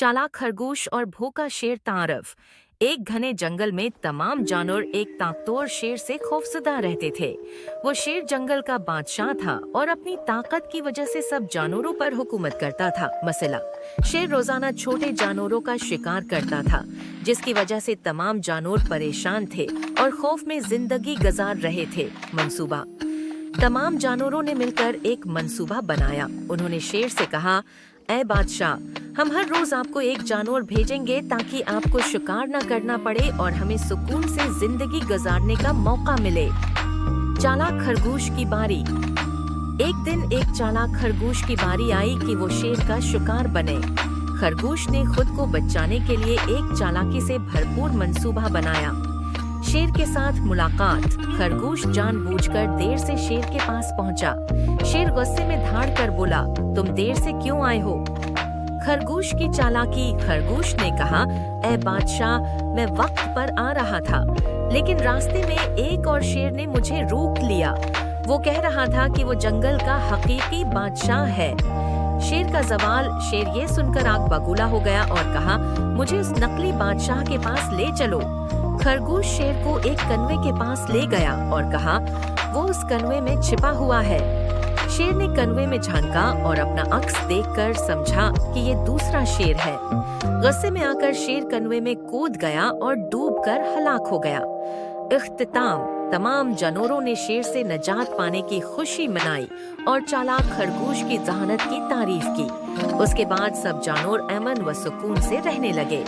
चालाक खरगोश और भूखा शेर तारफ। एक घने जंगल में तमाम जानवर एक ताकतवर शेर से खौफजदा रहते थे। वो शेर जंगल का बादशाह था और अपनी ताकत की वजह से सब जानवरों पर हुकूमत करता था। मसला, शेर रोजाना छोटे जानवरों का शिकार करता था, जिसकी वजह से तमाम जानवर परेशान थे और खौफ में जिंदगी गुजार रहे थे। मंसूबा। तमाम जानवरों ने मिलकर एक मंसूबा बनाया। उन्होंने शेर से कहा, ऐ बादशाह, हम हर रोज आपको एक जानवर भेजेंगे ताकि आपको शिकार न करना पड़े और हमें सुकून से जिंदगी गुजारने का मौका मिले। चालाक खरगोश की बारी। एक दिन एक चालाक खरगोश की बारी आई कि वो शेर का शिकार बने। खरगोश ने खुद को बचाने के लिए एक चालाकी से भरपूर मंसूबा बनाया। शेर के साथ मुलाकात। खरगोश जानबूझकर देर से शेर के पास पहुंचा। शेर गुस्से में धाड़ कर बोला, तुम देर से क्यों आए हो? खरगोश की चालाकी। खरगोश ने कहा, ऐ बादशाह, मैं वक्त पर आ रहा था, लेकिन रास्ते में एक और शेर ने मुझे रोक लिया। वो कह रहा था कि वो जंगल का हकीकी बादशाह है। शेर का सवाल। शेर ये सुनकर आग बबूला हो गया और कहा, मुझे उस नकली बादशाह के पास ले चलो। खरगोश शेर को एक कनवे के पास ले गया और कहा, वो उस कनवे में छिपा हुआ है। शेर ने कनवे में झांका और अपना अक्स देखकर समझा कि ये दूसरा शेर है। गुस्से में आकर शेर कनवे में कूद गया और डूबकर हलाक हो गया। इख्तिताम। तमाम जानवरों ने शेर से निजात पाने की खुशी मनाई और चालाक खरगोश की जहानत की तारीफ की। उसके बाद सब जानवर अमन व सुकून से रहने लगे।